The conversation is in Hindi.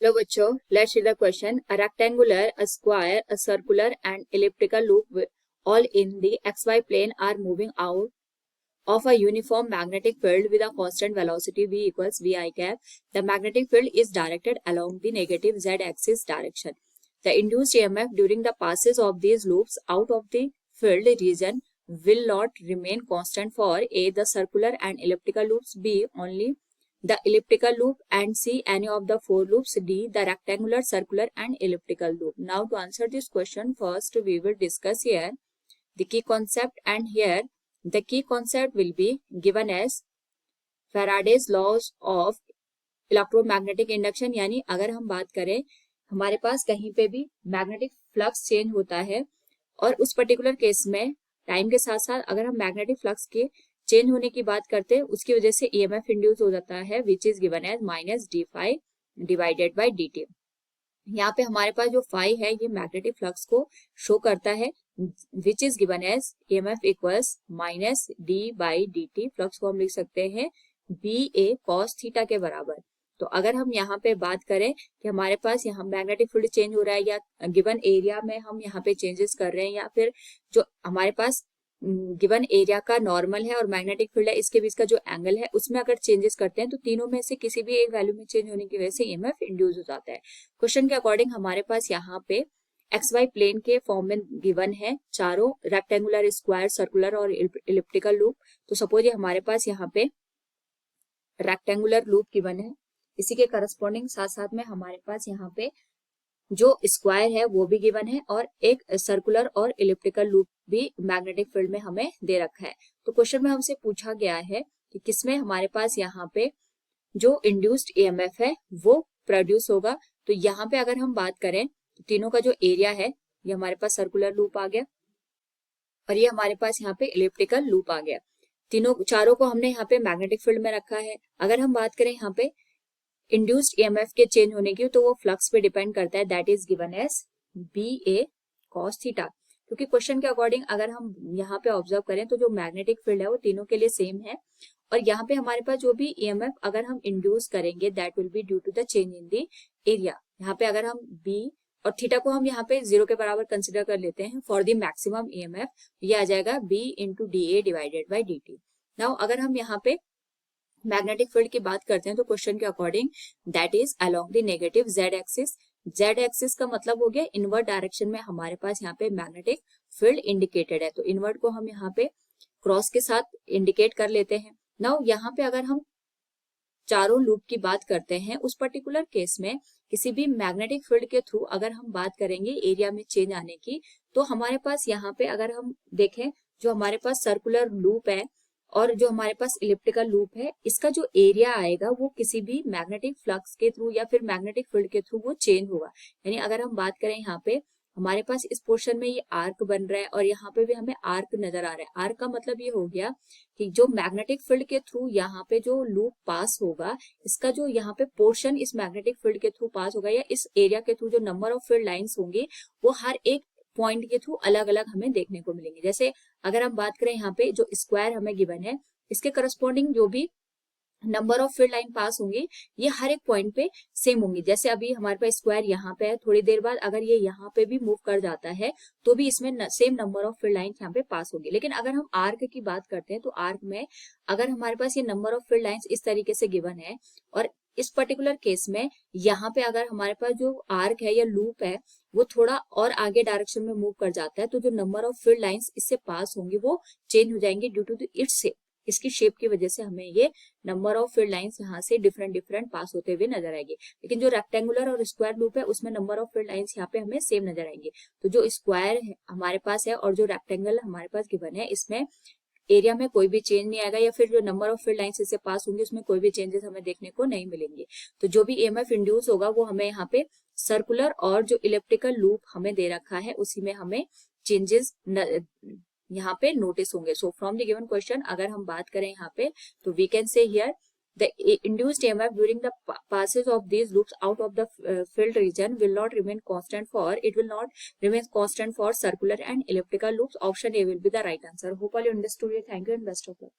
Hello बच्चों, let's see the question. A rectangular, a square, a circular and elliptical loop all in the xy plane are moving out of a uniform magnetic field with a constant velocity v equals vi cap. The magnetic field is directed along the negative z-axis direction. The induced EMF during the passes of these loops out of the field region will not remain constant for A, the circular and elliptical loops, B, only the elliptical loop, and C, any of the four loops, D, the rectangular, circular and elliptical loop. Now to answer this question, first we will discuss here the key concept, and here the key concept will be given as Faraday's laws of electromagnetic induction. यानी अगर हम बात करें हमारे पास कहीं पे भी मैग्नेटिक फ्लक्स चेंज होता है और उस पर्टिकुलर केस में टाइम के साथ साथ अगर हम मैग्नेटिक फ्लक्स के चेंज होने की बात करते हैं उसकी वजह से ईएमएफ इंड्यूस हो जाता है which is given as minus d phi divided by d t. यहाँ पे हमारे पास जो फाई है ये मैग्नेटिक फ्लक्स को शो करता है which is given as EMF equals minus d by d t. Flux को हम लिख सकते हैं बी ए कॉस थीटा के बराबर. तो अगर हम यहाँ पे बात करें कि हमारे पास यहाँ मैग्नेटिक फील्ड चेंज हो रहा है या गिवन एरिया में हम यहाँ पे चेंजेस कर रहे हैं या फिर जो हमारे पास गिवन एरिया का नॉर्मल है और मैग्नेटिक फील्ड है इसके बीच का जो एंगल है उसमें अगर चेंजेस करते हैं तो तीनों में से किसी भी एक वैल्यू में चेंज होने की वजह से ईएमएफ इंड्यूस हो जाता है. क्वेश्चन के अकॉर्डिंग हमारे पास यहाँ पे एक्स वाई प्लेन के फॉर्म में गिवन है चारों रेक्टेंगुलर, स्क्वायर, सर्कुलर और इलिप्टिकल लूप. तो सपोज ये हमारे पास यहाँ पे रेक्टेंगुलर लूप गिवन है, इसी के करस्पॉन्डिंग साथ साथ में हमारे पास यहाँ पे जो स्क्वायर है वो भी गिवन है और एक सर्कुलर और इलिप्टिकल लूप भी मैग्नेटिक फील्ड में हमें दे रखा है. तो क्वेश्चन में हमसे पूछा गया है कि किसमें हमारे पास यहाँ पे जो इंड्यूस्ड ईएमएफ है वो प्रोड्यूस होगा. तो यहाँ पे अगर हम बात करें तो तीनों का जो एरिया है ये हमारे पास सर्कुलर लूप आ गया और ये हमारे पास यहाँ पे इलिप्टिकल लूप आ गया. तीनों चारों को हमने यहाँ पे मैग्नेटिक फील्ड में रखा है. अगर हम बात करें यहाँ पे इंड्यूस्ड ईएमएफ के चेंज होने की तो वो फ्लक्स पे डिपेंड करता है that is given as B A cos theta. क्योंकि क्वेश्चन के अकॉर्डिंग अगर हम यहाँ पे ऑब्जर्व करें तो जो मैग्नेटिक फील्ड है वो तीनों के लिए सेम है और यहाँ पे हमारे पास जो भी ईएमएफ अगर हम इंड्यूस करेंगे that will be due to the change in the area. यहाँ पे अगर हम बी और थीटा को हम यहाँ पे 0 के बराबर कंसिडर कर लेते हैं फॉर द मैक्सिमम ईएमएफ, ये आ जाएगा B into d A divided by d t. Now अगर हम यहाँ पे मैग्नेटिक फील्ड की बात करते हैं तो क्वेश्चन के according that is along the negative Z axis. Z axis का मतलब हो गया इनवर्ट डायरेक्शन में हमारे पास यहाँ पे मैग्नेटिक फील्ड इंडिकेटेड है. तो इनवर्ट को हम यहाँ पे क्रॉस के साथ इंडिकेट कर लेते हैं. नाउ यहाँ पे अगर हम चारों लूप की बात करते हैं उस पर्टिकुलर केस में किसी भी मैग्नेटिक फील्ड के थ्रू अगर हम बात करेंगे एरिया में चेंज आने की तो हमारे पास यहाँ पे अगर हम देखें जो हमारे पास सर्कुलर लूप है और जो हमारे पास इलिप्टिकल लूप है इसका जो एरिया आएगा वो किसी भी मैग्नेटिक फ्लक्स के थ्रू या फिर मैग्नेटिक फील्ड के थ्रू वो चेंज होगा. यानी अगर हम बात करें यहाँ पे हमारे पास इस पोर्शन में ये आर्क बन रहा है और यहाँ पे भी हमें आर्क नजर आ रहा है. आर्क का मतलब ये हो गया कि जो मैग्नेटिक फील्ड के थ्रू यहाँ पे जो लूप पास होगा इसका जो यहाँ पे पोर्शन इस मैग्नेटिक फील्ड के थ्रू पास होगा या इस एरिया के थ्रू जो नंबर ऑफ फील्ड लाइंस होंगे वो हर एक पॉइंट के थ्रू अलग अलग हमें देखने को मिलेंगे. जैसे अगर हम बात करें यहाँ पे जो स्क्वायर हमें गिवन है इसके करस्पॉन्डिंग जो भी नंबर ऑफ फील्ड लाइन पास होंगे ये हर एक पॉइंट पे सेम होंगी. जैसे अभी हमारे पास स्क्वायर यहाँ पे है, थोड़ी देर बाद अगर ये यहाँ पे भी मूव कर जाता है तो भी इसमें same number of field line यहाँ पे पास होगी. लेकिन अगर हम आर्क की बात करते हैं तो आर्क में अगर हमारे पास ये नंबर ऑफ फील्ड लाइन्स इस तरीके से गिवन है और इस पर्टिकुलर केस में यहाँ पे अगर हमारे पास जो आर्क है या लूप है वो थोड़ा और आगे डायरेक्शन में मूव कर जाता है तो जो नंबर ऑफ फील्ड लाइंस इससे पास होंगी वो चेंज हो जाएंगे ड्यू टू इट्स शेप. इसकी शेप की वजह से हमें ये नंबर ऑफ फील्ड लाइंस यहाँ से डिफरेंट पास होते हुए नजर आएंगे. लेकिन जो रेक्टेंगुलर और स्क्वायर लूप है उसमें नंबर ऑफ फील्ड लाइंस यहाँ पे हमें सेम नजर आएंगे. तो जो स्क्वायर हमारे पास है और जो रेक्टेंगल हमारे पास गिवन है इसमें एरिया में कोई भी चेंज नहीं आएगा या फिर जो नंबर ऑफ फील्ड लाइंस इससे पास होंगे उसमें कोई भी चेंजेस हमें देखने को नहीं मिलेंगे. तो जो भी ईएमएफ इंड्यूस होगा वो हमें यहाँ पे सर्कुलर और जो इलिप्टिकल लूप हमें दे रखा है उसी में हमें चेंजेस यहाँ पे नोटिस होंगे. So from the given question अगर हम बात करें यहाँ पे तो we can say here the induced EMF during the passes of these loops out of the field region will not remain constant for circular and elliptical loops. Option A will be the right answer. Hope all you understood it. Thank you and best of luck.